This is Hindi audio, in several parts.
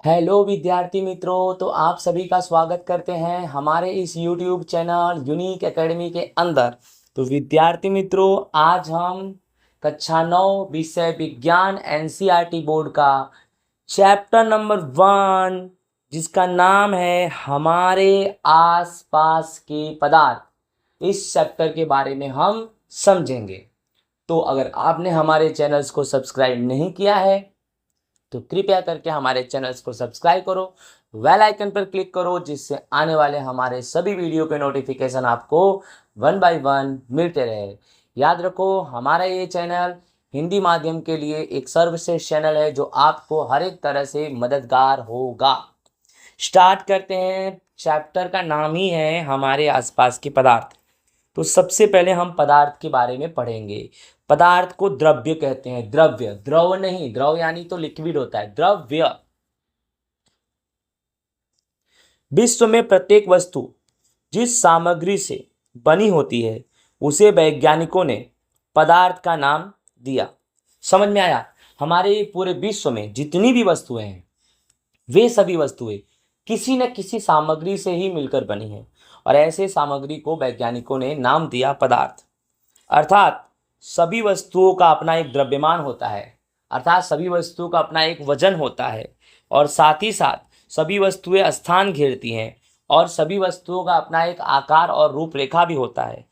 हेलो विद्यार्थी मित्रों, तो आप सभी का स्वागत करते हैं हमारे इस YouTube चैनल यूनिक एकेडमी के अंदर। तो विद्यार्थी मित्रों, आज हम कक्षा 9 विषय विज्ञान एनसीईआरटी बोर्ड का चैप्टर नंबर 1, जिसका नाम है हमारे आसपास के पदार्थ, इस चैप्टर के बारे में हम समझेंगे। तो अगर आपने हमारे चैनल्स को सब्सक्राइब नहीं किया है तो कृपया करके हमारे चैनल्स को सब्सक्राइब करो, बेल आइकन पर क्लिक करो, जिससे आने वाले हमारे सभी वीडियो के नोटिफिकेशन आपको 1 बाय 1 मिलते रहे। याद रखो, हमारा ये चैनल हिंदी माध्यम के लिए एक सर्वश्रेष्ठ चैनल है जो आपको हर एक तरह से मददगार होगा। स्टार्ट करते हैं। चैप्टर का नाम ही है हमारे आसपास के पदार्थ। तो सबसे पहले हम पदार्थ के बारे में पढ़ेंगे। पदार्थ को द्रव्य कहते हैं। द्रव्य, द्रव नहीं, द्रव यानी तो लिक्विड होता है। द्रव्य। विश्व में प्रत्येक वस्तु जिस सामग्री से बनी होती है उसे वैज्ञानिकों ने पदार्थ का नाम दिया। समझ में आया? हमारे पूरे विश्व में जितनी भी वस्तुएं हैं, वे सभी वस्तुएं किसी न किसी सामग्री से ही मिलकर बनी हैं, और ऐसे सामग्री को वैज्ञानिकों ने नाम दिया पदार्थ। अर्थात सभी वस्तुओं का अपना एक द्रव्यमान होता है, अर्थात सभी वस्तुओं का अपना एक वजन होता है, और साथ ही साथ सभी वस्तुएं स्थान घेरती हैं, और सभी वस्तुओं का अपना एक आकार और रूपरेखा भी होता है।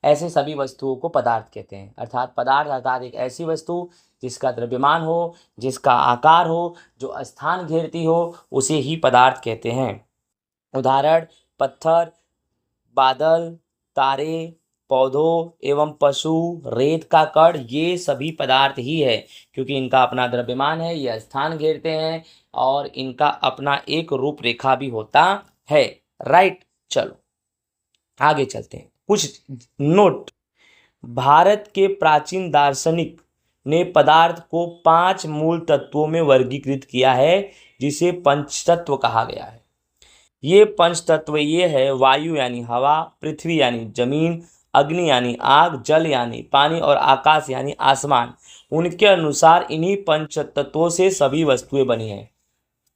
ऐसे सभी वस्तुओं को पदार्थ कहते हैं। अर्थात पदार्थ अर्थात एक ऐसी वस्तु जिसका द्रव्यमान हो, जिसका आकार हो, जो स्थान घेरती हो, उसे ही पदार्थ कहते हैं। उदाहरण: पत्थर, बादल, तारे, पौधों एवं पशु, रेत का कण, ये सभी पदार्थ ही है, क्योंकि इनका अपना द्रव्यमान है, ये स्थान घेरते हैं, और इनका अपना एक रूपरेखा भी होता है। राइट, चलो आगे चलते हैं। कुछ नोट: भारत के प्राचीन दार्शनिक ने पदार्थ को 5 मूल तत्वों में वर्गीकृत किया है, जिसे पंचतत्व कहा गया है। ये पंच तत्व ये है: वायु यानी हवा, पृथ्वी यानी जमीन, अग्नि यानी आग, जल यानी पानी, और आकाश यानी आसमान। उनके अनुसार इन्हीं पंच तत्वों से सभी वस्तुएं बनी हैं।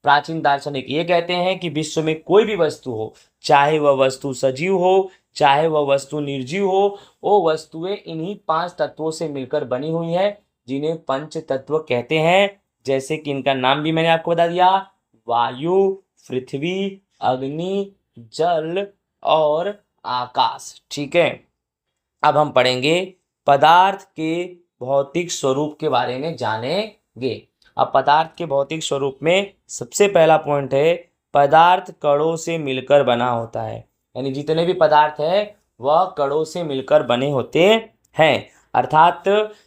प्राचीन दार्शनिक ये कहते हैं कि विश्व में कोई भी वस्तु हो, चाहे वह वस्तु सजीव हो, चाहे वह वस्तु निर्जीव हो, वो वस्तुएं इन्हीं 5 तत्वों से मिलकर बनी हुई है, जिन्हें पंच तत्व कहते हैं। जैसे कि इनका नाम भी मैंने आपको बता दिया: वायु, पृथ्वी, अग्नि, जल और आकाश। ठीक है, अब हम पढ़ेंगे पदार्थ के भौतिक स्वरूप के बारे में जानेंगे। अब पदार्थ के भौतिक स्वरूप में सबसे पहला पॉइंट है, पदार्थ कणों से मिलकर बना होता है। यानी जितने भी पदार्थ है वह कणों से मिलकर बने होते हैं। अर्थात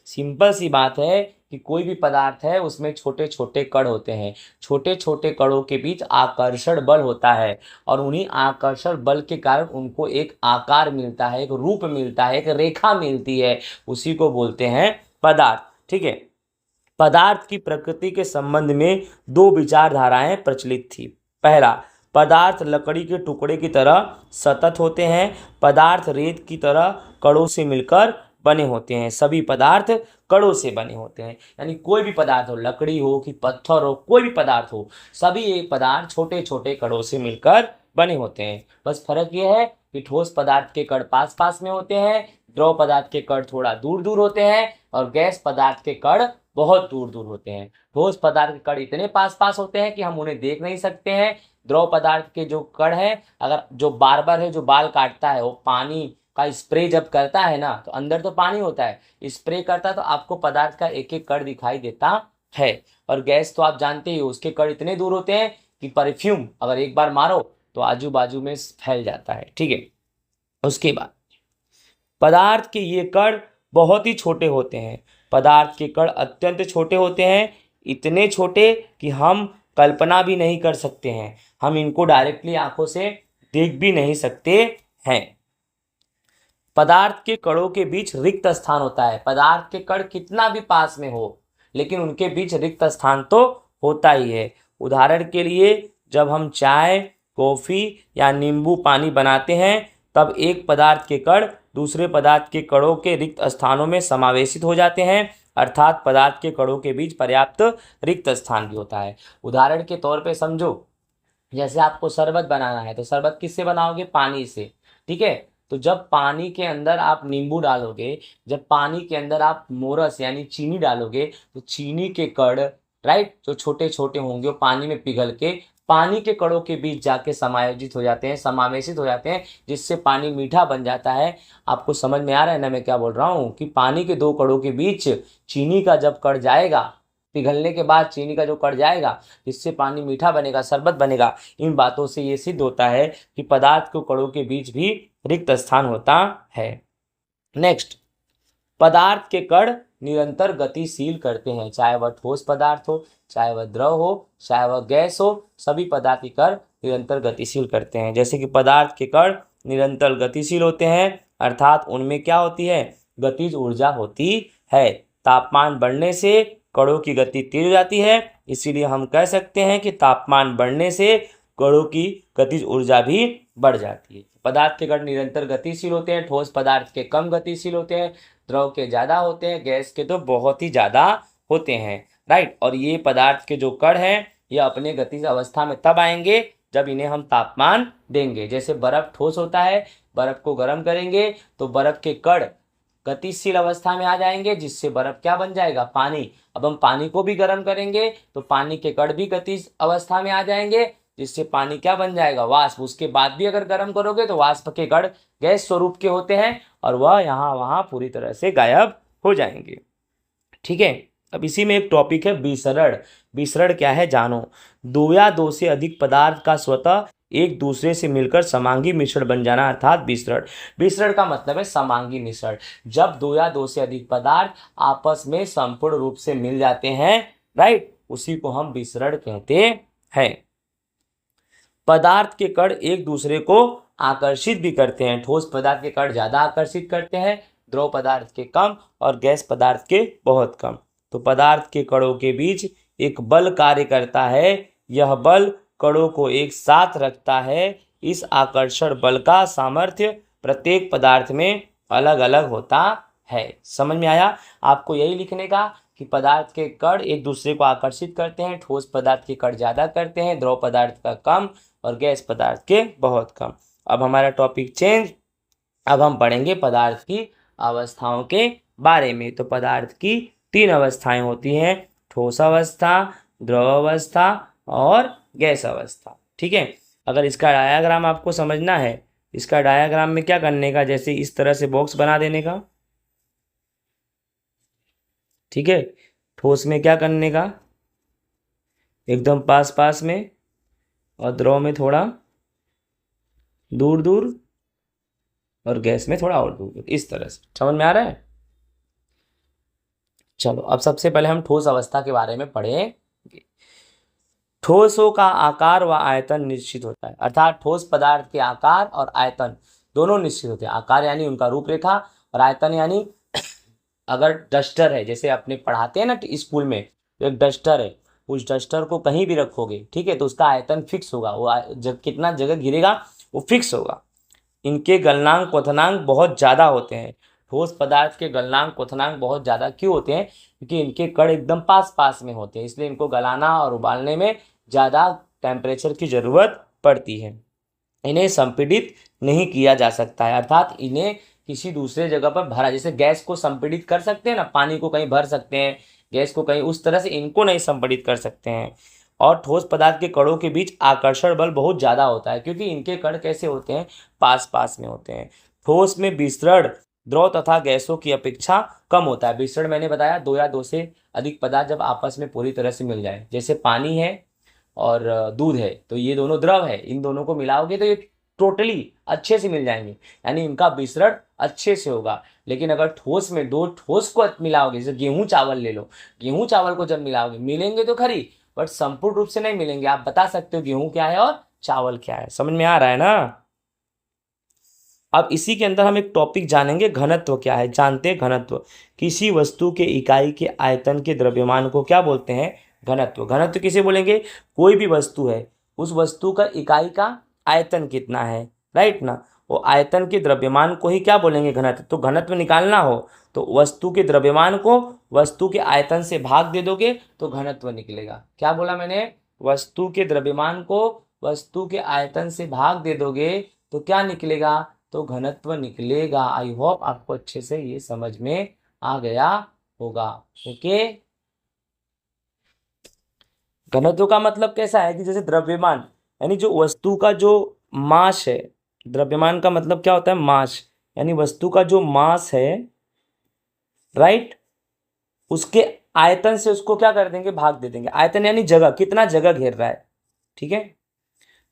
सिंपल सी बात है कि कोई भी पदार्थ है उसमें छोटे छोटे कण होते हैं। छोटे छोटे कणों के बीच आकर्षण बल होता है, और उन्हीं आकर्षण बल के कारण उनको एक आकार मिलता है, एक रूप मिलता है, एक रेखा मिलती है। उसी को बोलते हैं पदार्थ। ठीक है, पदार्थ की प्रकृति के संबंध में 2 विचारधाराएं प्रचलित थी। पहला, पदार्थ लकड़ी के टुकड़े की तरह सतत होते हैं। पदार्थ रेत की तरह कणों से मिलकर बने होते हैं। सभी पदार्थ कणों से बने होते हैं। यानी कोई भी पदार्थ हो, लकड़ी हो कि पत्थर हो, कोई भी पदार्थ हो, सभी ये पदार्थ छोटे छोटे कणों से मिलकर बने होते हैं। बस फर्क ये है कि ठोस पदार्थ के कण पास पास में होते हैं, द्रव पदार्थ के कण थोड़ा दूर दूर होते हैं, और गैस पदार्थ के कण बहुत दूर दूर होते हैं। ठोस पदार्थ के कण इतने पास पास होते हैं कि हम उन्हें देख नहीं सकते हैं। द्रव पदार्थ के जो कण है, अगर जो बार्बर है जो बाल काटता है, वो पानी का स्प्रे जब करता है ना, तो अंदर तो पानी होता है, स्प्रे करता है तो आपको पदार्थ का एक एक कण दिखाई देता है। और गैस तो आप जानते ही हो, उसके कण इतने दूर होते हैं कि परफ्यूम अगर एक बार मारो तो आजू बाजू में फैल जाता है। ठीक है, उसके बाद पदार्थ के ये कण बहुत ही छोटे होते हैं। पदार्थ के कण अत्यंत छोटे होते हैं, इतने छोटे कि हम कल्पना भी नहीं कर सकते हैं। हम इनको डायरेक्टली आंखों से देख भी नहीं सकते हैं। पदार्थ के कणों के बीच रिक्त स्थान होता है। पदार्थ के कण कितना भी पास में हो, लेकिन उनके बीच रिक्त स्थान तो होता ही है। उदाहरण के लिए, जब हम चाय, कॉफ़ी या नींबू पानी बनाते हैं, तब एक पदार्थ के कण दूसरे पदार्थ के कणों के रिक्त स्थानों में समावेशित हो जाते हैं, अर्थात पदार्थ के कणों के बीच पर्याप्त रिक्त स्थान भी होता है। उदाहरण के तौर पे समझो, जैसे आपको शरबत बनाना है तो शरबत किससे बनाओगे? पानी से, ठीक है। तो जब पानी के अंदर आप नींबू डालोगे, जब पानी के अंदर आप मोरस यानी चीनी डालोगे, तो चीनी के कण, राइट, जो छोटे छोटे होंगे वो पानी में पिघल के पानी के कणों के बीच जाके समायोजित हो जाते हैं, समावेशित हो जाते हैं, जिससे पानी मीठा बन जाता है। आपको समझ में आ रहा है ना मैं क्या बोल रहा हूँ? कि पानी के दो कणों के बीच चीनी का जब कण जाएगा, पिघलने के बाद चीनी का जो कण जाएगा, जिससे पानी मीठा बनेगा, शरबत बनेगा। इन बातों से ये सिद्ध होता है कि पदार्थ के कणों के बीच भी रिक्त स्थान होता है। नेक्स्ट, पदार्थ के कण निरंतर गतिशील करते हैं, चाहे वह ठोस पदार्थ हो, चाहे वह द्रव हो, चाहे वह गैस हो, सभी पदार्थ के कण निरंतर गतिशील करते हैं। जैसे कि पदार्थ के कण निरंतर गतिशील होते हैं, अर्थात उनमें क्या होती है? गतिज ऊर्जा होती है। तापमान बढ़ने से कणों की गति तेज हो जाती है, इसीलिए हम कह सकते हैं कि तापमान बढ़ने से कणों की गतिज ऊर्जा भी बढ़ जाती है। पदार्थ के कण निरंतर गतिशील होते हैं, ठोस पदार्थ के कम गतिशील होते हैं, द्रव के ज़्यादा होते हैं, गैस के तो बहुत ही ज़्यादा होते हैं, राइट। और ये पदार्थ के जो कण हैं ये अपने गतिज अवस्था में तब आएंगे जब इन्हें हम तापमान देंगे। जैसे बर्फ ठोस होता है, बर्फ को गर्म करेंगे तो बर्फ के कण गतिशील अवस्था में आ जाएंगे, जिससे बर्फ क्या बन जाएगा? पानी। अब हम पानी को भी गर्म करेंगे तो पानी के कण भी गतिज अवस्था में आ जाएंगे, जिससे पानी क्या बन जाएगा? वाष्प। उसके बाद भी अगर गर्म करोगे तो वाष्प के कण गैस स्वरूप के होते हैं और वह यहाँ वहाँ पूरी तरह से गायब हो जाएंगे, ठीक है। अब इसी में एक टॉपिक है विसरण। विसरण क्या है जानो। दो या दो से अधिक पदार्थ का स्वतः एक दूसरे से मिलकर समांगी मिश्रण बन जाना, अर्थात विसरण। विसरण का मतलब है समांगी मिश्रण। जब दो या दो से अधिक पदार्थ आपस में संपूर्ण रूप से मिल जाते हैं, राइट, उसी को हम विसरण कहते हैं। पदार्थ के कण एक दूसरे को आकर्षित भी करते हैं। ठोस पदार्थ के कण ज़्यादा आकर्षित करते हैं, द्रव पदार्थ के कम और गैस पदार्थ के बहुत कम। तो पदार्थ के कणों के बीच एक बल कार्य करता है, यह बल कणों को एक साथ रखता है। इस आकर्षण बल का सामर्थ्य प्रत्येक पदार्थ में अलग अलग होता है। समझ में आया? आपको यही लिखने का कि पदार्थ के कण एक दूसरे को आकर्षित करते हैं, ठोस पदार्थ के कण ज़्यादा करते हैं, द्रव पदार्थ का कम और गैस पदार्थ के बहुत कम। अब हमारा टॉपिक चेंज, अब हम पढ़ेंगे पदार्थ की अवस्थाओं के बारे में। तो पदार्थ की तीन अवस्थाएं होती हैं, ठोस अवस्था, द्रव अवस्था और गैस अवस्था, ठीक है। अगर इसका डायाग्राम आपको समझना है, इसका डायाग्राम में क्या करने का, जैसे इस तरह से बॉक्स बना देने का, ठीक है। ठोस में क्या करने का, एकदम पास पास में, और द्रव में थोड़ा दूर दूर, और गैस में थोड़ा और दूर दूर, इस तरह से। समझ में आ रहा है? चलो अब सबसे पहले हम ठोस अवस्था के बारे में पढ़ेंगे। ठोसों का आकार व आयतन निश्चित होता है, अर्थात ठोस पदार्थ के आकार और आयतन दोनों निश्चित होते हैं। आकार यानी उनका रूपरेखा, और आयतन यानी अगर डस्टर है, जैसे अपने पढ़ाते हैं ना स्कूल में, तो एक डस्टर है, उस डस्टर को कहीं भी रखोगे, ठीक है, तो उसका आयतन फिक्स होगा, वो कितना जगह गिरेगा वो फिक्स होगा। इनके गलनांक क्वथनांक बहुत ज़्यादा होते हैं। ठोस पदार्थ के गलनांक क्वथनांक बहुत ज़्यादा क्यों होते हैं? क्योंकि इनके कण एकदम पास पास में होते हैं, इसलिए इनको गलाना और उबालने में ज़्यादा टेम्परेचर की ज़रूरत पड़ती है। इन्हें संपीड़ित नहीं किया जा सकता है, अर्थात इन्हें किसी दूसरे जगह पर भरा, जैसे गैस को संपीड़ित कर सकते हैं ना, पानी को कहीं भर सकते हैं, गैस को कहीं, उस तरह से इनको नहीं संपीड़ित कर सकते हैं। और ठोस पदार्थ के कणों के बीच आकर्षण बल बहुत ज़्यादा होता है, क्योंकि इनके कण कैसे होते हैं? पास पास में होते हैं। ठोस में विसरण द्रव तथा गैसों की अपेक्षा कम होता है। विसरण मैंने बताया, दो या दो से अधिक पदार्थ जब आपस में पूरी तरह से मिल जाए, जैसे पानी है और दूध है, तो ये दोनों द्रव है, इन दोनों को मिलाओगे तो ये टोटली अच्छे से मिल जाएंगे, यानी इनका विसरण अच्छे से होगा। लेकिन अगर ठोस में दो ठोस को मिलाओगे, जैसे गेहूं चावल ले लो, गेहूं चावल को जब मिलाओगे, मिलेंगे तो खरी, बट संपूर्ण रूप से नहीं मिलेंगे। आप बता सकते हो गेहूं क्या है और चावल क्या है। समझ में आ रहा है ना? अब इसी के अंदर हम एक टॉपिक जानेंगे, घनत्व क्या है। जानते हैं घनत्व, किसी वस्तु के इकाई के आयतन के द्रव्यमान को क्या बोलते हैं? घनत्व। घनत्व किसे बोलेंगे? कोई भी वस्तु है, उस वस्तु का इकाई का आयतन कितना है, राइट ना, वो आयतन के द्रव्यमान को ही क्या बोलेंगे, घनत्व। तो घनत्व निकालना हो तो वस्तु के द्रव्यमान को वस्तु के आयतन से भाग दे दोगे तो घनत्व निकलेगा। क्या बोला मैंने, वस्तु के द्रव्यमान को वस्तु के आयतन से भाग दे दोगे तो क्या निकलेगा, तो घनत्व निकलेगा। आई होप आपको अच्छे से ये समझ में आ गया होगा। ओके, घनत्व का मतलब कैसा है कि जैसे द्रव्यमान यानी जो वस्तु का जो मास है, द्रव्यमान का मतलब क्या होता है, मास, यानी वस्तु का जो मास है, राइट, उसके आयतन से उसको क्या कर देंगे, भाग दे देंगे। आयतन यानी जगह, कितना जगह घेर रहा है, ठीक है।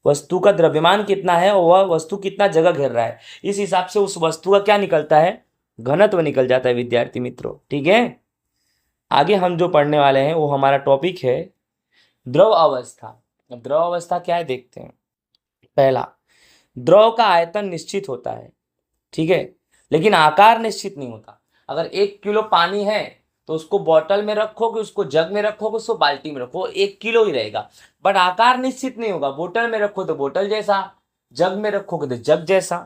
वस्तु का द्रव्यमान कितना है और वह वस्तु कितना जगह घेर रहा है, इस हिसाब से उस वस्तु का क्या निकलता है, घनत्व निकल जाता है विद्यार्थी मित्रों, ठीक है। आगे हम जो पढ़ने वाले हैं वो हमारा टॉपिक है द्रव अवस्था। अब द्रव अवस्था क्या है देखते हैं। पहला, द्रव का आयतन निश्चित होता है, ठीक है, लेकिन आकार निश्चित नहीं होता। अगर 1 किलो पानी है तो उसको बोतल में रखोगे, उसको जग में रखोगे, उसको बाल्टी में रखो, 1 किलो ही रहेगा, बट आकार निश्चित नहीं होगा। बोतल में रखो तो बोतल जैसा, जग में रखोगे तो जग जैसा।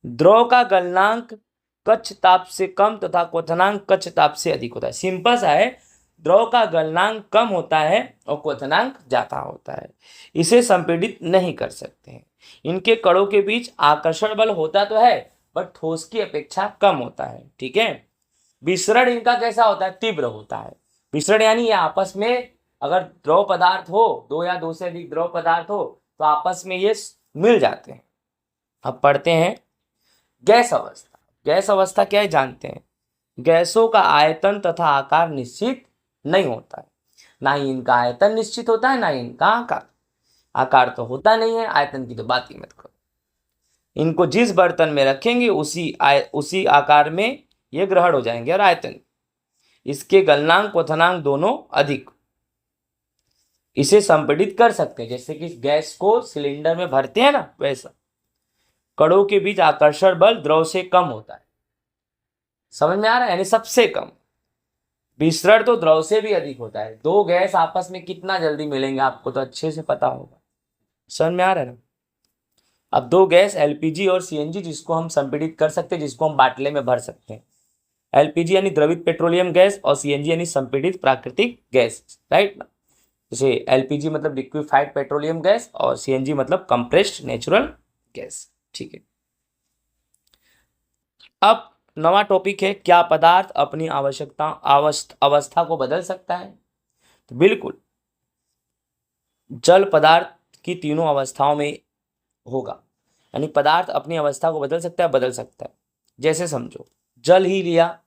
द्रव का गलनांक कक्ष ताप से कम तथा क्वथनांक कक्ष ताप से अधिक होता है। सिंपल सा है, द्रव का गलनांक कम होता है और क्वथनांक ज्यादा होता है। इसे संपीड़ित नहीं कर सकते हैं। इनके कणों के बीच आकर्षण बल होता तो है बट ठोस की अपेक्षा कम होता है, ठीक है। विसरण इनका कैसा होता है, तीव्र होता है। विसरण यानी ये आपस में, अगर द्रव पदार्थ हो, दो या दो से अधिक द्रव पदार्थ हो तो आपस में ये मिल जाते हैं। अब पढ़ते हैं गैस अवस्था। गैस अवस्था क्या है जानते हैं। गैसों का आयतन तथा आकार निश्चित नहीं होता है। ना ही इनका आयतन निश्चित होता है, ना ही इनका आकार। आकार तो होता नहीं है, आयतन की तो बात ही मत करो। इनको जिस बर्तन में रखेंगे उसी आकार में ये ग्रहण हो जाएंगे और आयतन, इसके गलनांक क्वथनांक दोनों अधिक। इसे संपीड़ित कर सकते हैं, जैसे कि गैस को सिलेंडर में भरते हैं ना, वैसा। कणों के बीच आकर्षण बल द्रव से कम होता है। समझ में आ रहा है, यानी सबसे कम। विसरण तो द्रव से भी अधिक होता है। दो गैस आपस में कितना जल्दी मिलेंगे आपको तो अच्छे से पता होगा। समझ में आ रहा है ना। अब दो गैस एलपीजी और सीएनजी, जिसको हम संपीड़ित कर सकते हैं, जिसको हम बाटले में भर सकते हैं। एलपीजी यानी द्रवित पेट्रोलियम गैस और सीएनजी यानी संपीड़ित प्राकृतिक गैस, राइट ना। जैसे एलपीजी मतलब लिक्विफाइड पेट्रोलियम गैस और सीएनजी मतलब कंप्रेस्ड नेचुरल गैस, ठीक है। अब नवा टॉपिक है, क्या पदार्थ अपनी अवस्था को बदल सकता है। तो बिल्कुल, जल पदार्थ की तीनों अवस्थाओं में होगा, यानी पदार्थ अपनी अवस्था को बदल सकता है। जैसे समझो, जल ही लिया,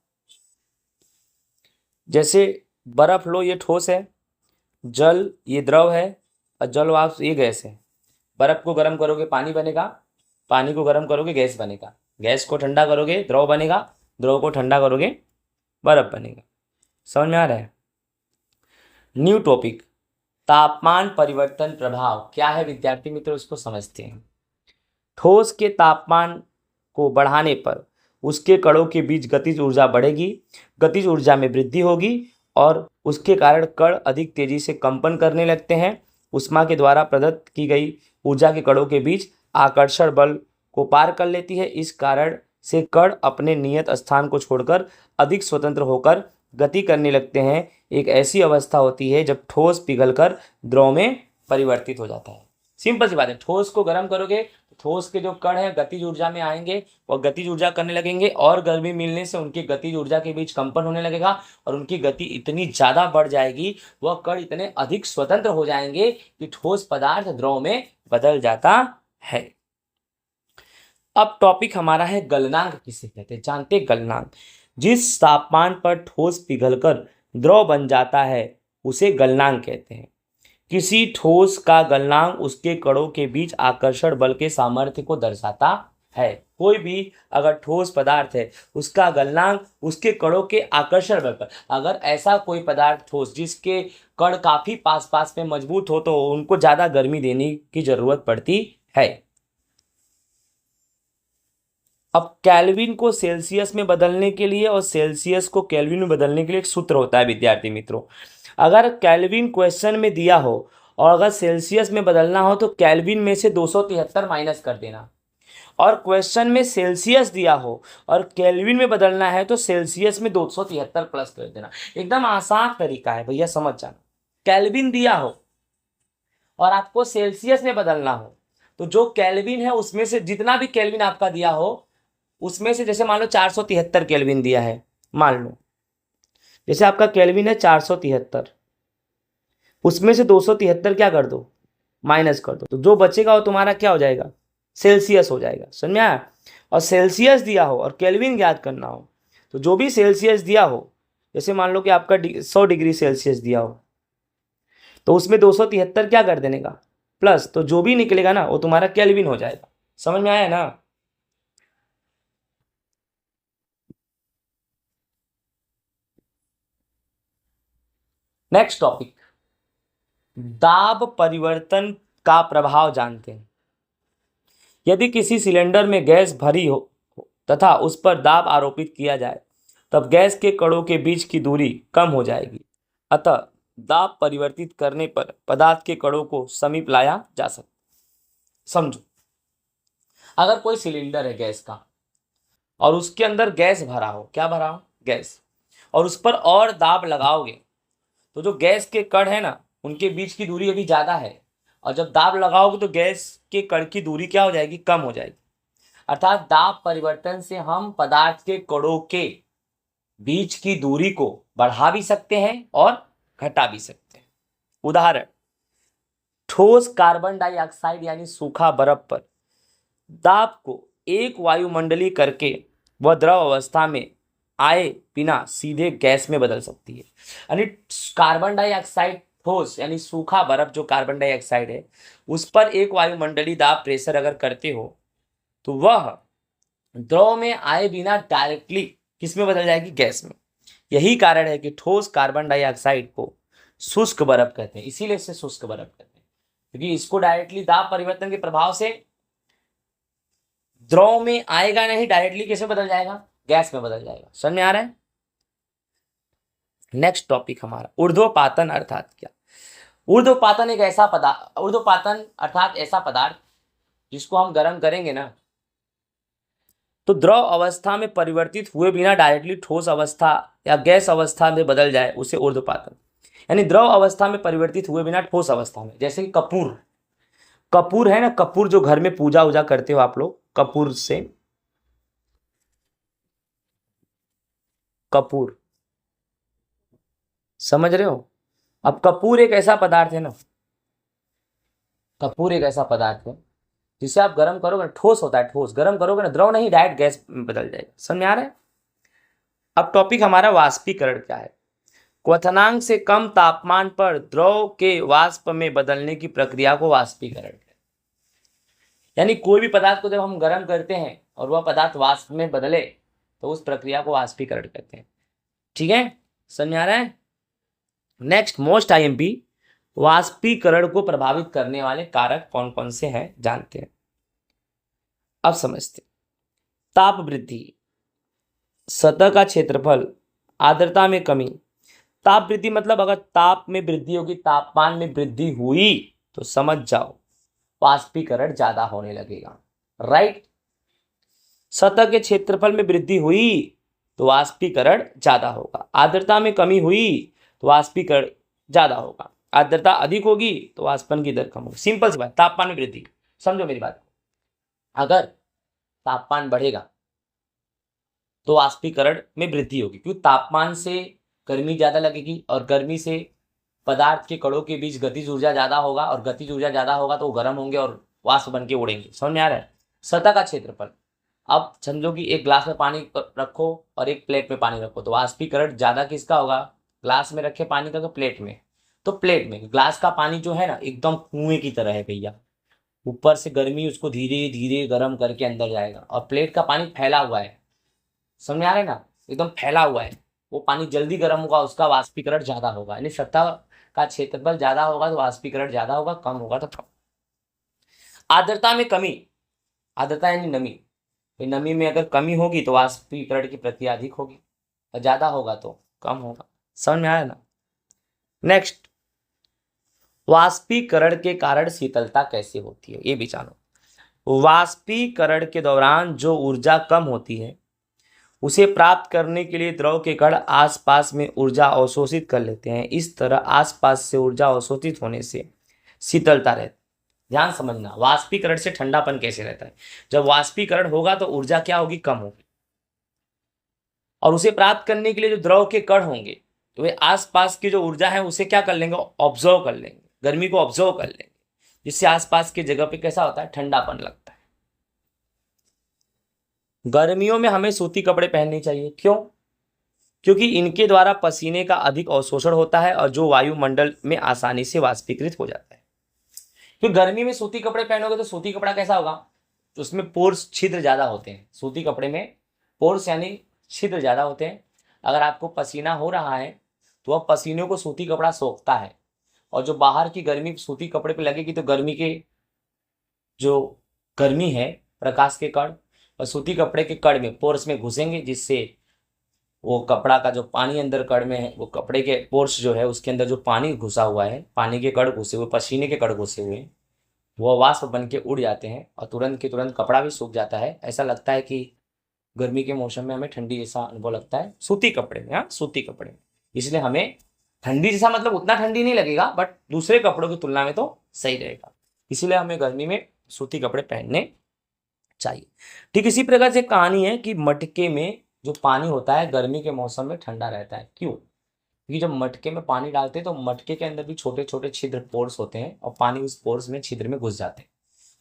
जैसे बर्फ लो, ये ठोस है, जल ये द्रव है और जल वाष्प ये गैस है। बर्फ को गर्म करोगे पानी बनेगा, पानी को गर्म करोगे गैस बनेगा, गैस को ठंडा करोगे द्रव बनेगा, द्रव को ठंडा करोगे बर्फ बनेगा। समझ में आ रहा है। न्यू टॉपिक, तापमान परिवर्तन प्रभाव क्या है विद्यार्थी मित्रों, इसको समझते हैं। ठोस के तापमान को बढ़ाने पर उसके कणों के बीच गतिज ऊर्जा बढ़ेगी, गतिज ऊर्जा में वृद्धि होगी और उसके कारण कण अधिक तेजी से कंपन करने लगते हैं। उष्मा के द्वारा प्रदत्त की गई ऊर्जा के कणों के बीच आकर्षण बल को पार कर लेती है। इस कारण से कण अपने नियत स्थान को छोड़कर अधिक स्वतंत्र होकर गति करने लगते हैं। एक ऐसी अवस्था होती है जब ठोस पिघलकर द्रव में परिवर्तित हो जाता है। सिंपल सी बात है, ठोस को गर्म करोगे तो ठोस के जो कण हैं गतिज ऊर्जा में आएंगे और गतिज ऊर्जा करने लगेंगे और गर्मी मिलने से उनकी गतिज ऊर्जा के बीच कंपन होने लगेगा और उनकी गति इतनी ज़्यादा बढ़ जाएगी, वह कण इतने अधिक स्वतंत्र हो जाएंगे कि ठोस पदार्थ द्रव में बदल जाता है। अब टॉपिक हमारा है गलनांक किसे कहते हैं, जानते हैं गलनांक। जिस तापमान पर ठोस पिघलकर द्रव बन जाता है उसे गलनांक कहते हैं। किसी ठोस का गलनांक उसके कणों के बीच आकर्षण बल के सामर्थ्य को दर्शाता है। कोई भी अगर ठोस पदार्थ है उसका गलनांक उसके कणों के आकर्षण बल पर, अगर ऐसा कोई पदार्थ ठोस जिसके कण काफी पास पास में मजबूत हो तो उनको ज्यादा गर्मी देने की जरूरत पड़ती है। अब केल्विन को सेल्सियस में बदलने के लिए और सेल्सियस को केल्विन में बदलने के लिए एक सूत्र होता है विद्यार्थी मित्रों। अगर केल्विन क्वेश्चन में दिया हो और अगर सेल्सियस में बदलना हो तो केल्विन में से 273 माइनस कर देना। और क्वेश्चन में सेल्सियस दिया हो और केल्विन में बदलना है तो सेल्सियस में 273 प्लस कर देना। एकदम आसान तरीका है भैया, समझ जाना। केल्विन दिया हो और आपको सेल्सियस में बदलना हो तो जो केल्विन है उसमें से जितना भी केल्विन आपका दिया हो उसमें से, जैसे मान लो 473 केल्विन दिया है, मान लो जैसे आपका केल्विन है 473, उसमें से 273 क्या कर दो, माइनस कर दो, तो जो बचेगा वो तुम्हारा क्या हो जाएगा, सेल्सियस हो जाएगा। समझ में आया? और सेल्सियस दिया हो और केल्विन ज्ञात करना हो तो जो भी सेल्सियस दिया हो, जैसे मान लो कि आपका 100 डिग्री सेल्सियस दिया हो तो उसमें 273 क्या कर देने का, प्लस, तो जो भी निकलेगा ना वो तुम्हारा केल्विन हो जाएगा। समझ में आया ना? नेक्स्ट टॉपिक, दाब परिवर्तन का प्रभाव जानते हैं। यदि किसी सिलेंडर में गैस भरी हो तथा उस पर दाब आरोपित किया जाए तब गैस के कणों के बीच की दूरी कम हो जाएगी। अतः दाब परिवर्तित करने पर पदार्थ के कणों को समीप लाया जा सकता। समझो, अगर कोई सिलेंडर है गैस का और उसके अंदर गैस भरा हो, क्या भरा हो, गैस, और उस पर और दाब लगाओगे तो जो गैस के कण है ना उनके बीच की दूरी अभी ज़्यादा है, और जब दाब लगाओगे तो गैस के कण की दूरी क्या हो जाएगी, कम हो जाएगी। अर्थात दाब परिवर्तन से हम पदार्थ के कणों के बीच की दूरी को बढ़ा भी सकते हैं और घटा भी सकते हैं। उदाहरण, ठोस कार्बन डाइऑक्साइड यानी सूखा बर्फ पर दाब को एक वायुमंडलीय करके वह द्रव अवस्था में आए बिना सीधे गैस में बदल सकती है। यानी कार्बन डाइऑक्साइड ठोस यानी सूखा बर्फ जो कार्बन डाइऑक्साइड है उस पर एक वायुमंडलीय दाब प्रेशर अगर करते हो तो वह द्रव में आए बिना डायरेक्टली किस में बदल जाएगी, गैस में। यही कारण है कि ठोस कार्बन डाइऑक्साइड को शुष्क बर्फ कहते हैं, इसीलिए इसे शुष्क बर्फ कहते हैं, क्योंकि इसको डायरेक्टली दाब परिवर्तन के प्रभाव से द्रव में आएगा नहीं, डायरेक्टली किस में बदल जाएगा, गैस में बदल जाएगा। समझ में आ रहा है? नेक्स्ट टॉपिक हमारा ऊर्ध्वपातन अर्थात क्या। ऊर्ध्वपातन एक ऐसा पदार्थ, ऊर्ध्वपातन अर्थात ऐसा पदार्थ जिसको हम गर्म करेंगे ना तो द्रव अवस्था में परिवर्तित हुए बिना डायरेक्टली ठोस अवस्था या गैस अवस्था में बदल जाए, उसे ऊर्ध्वपातन। यानी द्रव अवस्था में परिवर्तित हुए बिना ठोस अवस्था में, जैसे कि कपूर, कपूर है ना, कपूर जो घर में पूजा वूजा करते हो आप लोग, कपूर से, कपूर, समझ रहे हो? अब कपूर एक ऐसा पदार्थ है ना, कपूर एक ऐसा पदार्थ है जिसे आप गर्म करोगे ना, ठोस होता है, ठोस, गर्म करोगे ना द्रव नहीं, डायरेक्ट गैस में बदल जाएगा। समझ में आ रहा है? अब टॉपिक हमारा वाष्पीकरण क्या है। क्वथनांक से कम तापमान पर द्रव के वाष्प में बदलने की प्रक्रिया को वाष्पीकरण है। यानी कोई भी पदार्थ को जब हम गर्म करते हैं और वह पदार्थ वाष्प में बदले तो उस प्रक्रिया को वाष्पीकरण कहते हैं। ठीक है, समझ आ रहा है? नेक्स्ट मोस्ट आईएमपी, वाष्पीकरण को प्रभावित करने वाले कारक कौन कौन से हैं जानते हैं। अब समझते, ताप वृद्धि, सतह का क्षेत्रफल, आर्द्रता में कमी। ताप वृद्धि मतलब अगर ताप में वृद्धि होगी, तापमान में वृद्धि हुई तो समझ जाओ वाष्पीकरण ज्यादा होने लगेगा, राइट। सतह के क्षेत्रफल में वृद्धि हुई तो वाष्पीकरण ज्यादा होगा। आर्द्रता में कमी हुई तो वाष्पीकरण ज्यादा होगा। आर्द्रता अधिक होगी तो वाष्पन की दर कम होगी। सिंपल सी बात, तापमान में वृद्धि, समझो मेरी बात। अगर तापमान बढ़ेगा तो वाष्पीकरण में वृद्धि होगी, क्योंकि तापमान से गर्मी ज्यादा लगेगी और गर्मी से पदार्थ के कणों के बीच गतिज ऊर्जा ज्यादा होगा और गतिज ऊर्जा ज्यादा होगा तो वो गर्म होंगे और वाष्प बन के उड़ेंगे। समझ में आ रहा है? सतह का क्षेत्रफल, अब समझो कि एक ग्लास में पानी रखो और एक प्लेट में पानी रखो तो वाष्पीकरण ज्यादा किसका होगा, ग्लास में रखे पानी का, तो प्लेट में। तो प्लेट में ग्लास का पानी जो है ना एकदम कुएं की तरह है भैया, ऊपर से गर्मी उसको धीरे धीरे गर्म करके अंदर जाएगा, और प्लेट का पानी फैला हुआ है। समझ में आ रहा है ना, एकदम फैला हुआ है, वो पानी जल्दी गर्म होगा, उसका वाष्पीकरण ज्यादा होगा। यानी सतह का क्षेत्रफल ज्यादा होगा तो वाष्पीकरण ज्यादा होगा, कम होगा तो कम। आर्द्रता में कमी, आर्द्रता यानी नमी, नमी में अगर कमी होगी तो वाष्पीकरण की प्रक्रिया अधिक होगी और ज्यादा होगा तो कम होगा। समझ में आया ना? नेक्स्ट, वाष्पीकरण के कारण शीतलता कैसे होती है ये भी जानो। वाष्पीकरण के दौरान जो ऊर्जा कम होती है उसे प्राप्त करने के लिए द्रव के कण आसपास में ऊर्जा अवशोषित कर लेते हैं। इस तरह आसपास से ऊर्जा अवशोषित होने से शीतलता रहती है। ध्यान समझना, वाष्पीकरण से ठंडापन कैसे रहता है। जब वाष्पीकरण होगा तो ऊर्जा क्या होगी, कम होगी, और उसे प्राप्त करने के लिए जो द्रव के कण होंगे तो वे आसपास की जो ऊर्जा है उसे क्या कर लेंगे, ऑब्जर्व कर लेंगे, गर्मी को ऑब्जर्व कर लेंगे, जिससे आसपास की जगह पे कैसा होता है, ठंडापन लगता है। गर्मियों में हमें सूती कपड़े पहनने चाहिए। क्यों? क्योंकि इनके द्वारा पसीने का अधिक अवशोषण होता है और जो वायुमंडल में आसानी से वाष्पीकृत हो जाता है। तो गर्मी में सूती कपड़े पहनोगे तो सूती कपड़ा कैसा होगा, तो उसमें पोर्स, छिद्र ज्यादा होते हैं। सूती कपड़े में पोर्स यानी छिद्र ज्यादा होते हैं। अगर आपको पसीना हो रहा है तो वह पसीने को सूती कपड़ा सोखता है, और जो बाहर की गर्मी सूती कपड़े पे लगेगी तो गर्मी के जो गर्मी है, प्रकाश के कण और सूती कपड़े के कण में, पोर्स में घुसेंगे, जिससे वो कपड़ा का जो पानी अंदर कण में है, वो कपड़े के पोर्स जो है उसके अंदर जो पानी घुसा हुआ है, पानी के कण घुसे हुए, पसीने के कण घुसे हुए, वो वाष्प बन के उड़ जाते हैं और तुरंत के तुरंत कपड़ा भी सूख जाता है। ऐसा लगता है कि गर्मी के मौसम में हमें ठंडी जैसा अनुभव लगता है सूती कपड़े में। हाँ, सूती कपड़े में, इसलिए हमें ठंडी जैसा मतलब उतना ठंडी नहीं लगेगा, बट दूसरे कपड़ों की तुलना में तो सही रहेगा। इसीलिए हमें गर्मी में सूती कपड़े पहनने चाहिए। ठीक इसी प्रकार से कहानी है कि मटके में जो पानी होता है गर्मी के मौसम में ठंडा रहता है। क्यों? क्योंकि जब मटके में पानी डालते हैं तो मटके के अंदर भी छोटे छोटे छिद्र, पोर्स होते हैं, और पानी उस पोर्स में, छिद्र में घुस जाते हैं,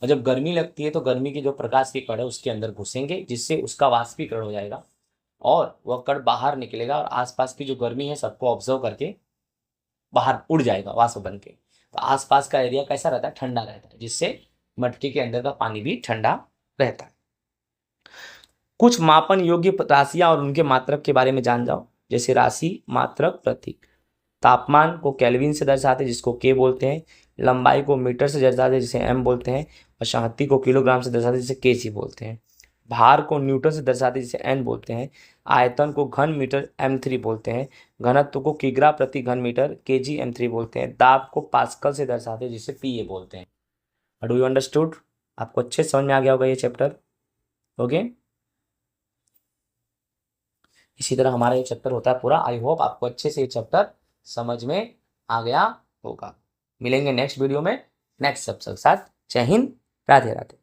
और जब गर्मी लगती है तो गर्मी के जो प्रकाश के कण है उसके अंदर घुसेंगे, जिससे उसका वाष्पीकरण हो जाएगा और वह कण बाहर निकलेगा और आसपास की जो गर्मी है सबको ऑब्जर्व करके बाहर उड़ जाएगा वाष्प बन के। तो आसपास का एरिया कैसा रहता है, ठंडा रहता है, जिससे मटके के अंदर का पानी भी ठंडा रहता है। कुछ मापन योग्य राशियां और उनके मात्रक के बारे में जान जाओ, जैसे राशि, मात्रक, प्रतीक। तापमान को केल्विन से दर्शाते हैं, जिसको के बोलते हैं। लंबाई को मीटर से दर्शाते हैं, जिसे एम बोलते हैं। और शक्ति को किलोग्राम से दर्शाते हैं, जिसे के जी बोलते हैं। भार को न्यूटन से दर्शाते हैं, जिसे एन बोलते हैं। आयतन को घन मीटर m3 बोलते हैं। घनत्व को किग्रा प्रति घन मीटर kg m3 बोलते हैं। दाब को पास्कल से दर्शाते हैं, जिसे पीए बोलते हैं। Do you understood? आपको अच्छे समझ में आ गया होगा ये चैप्टर। ओके, इसी तरह हमारा ये चैप्टर होता है पूरा। आई होप आपको अच्छे से ये चैप्टर समझ में आ गया होगा। मिलेंगे नेक्स्ट वीडियो में नेक्स्ट चैप्टर के साथ। जय हिंद, राधे राधे।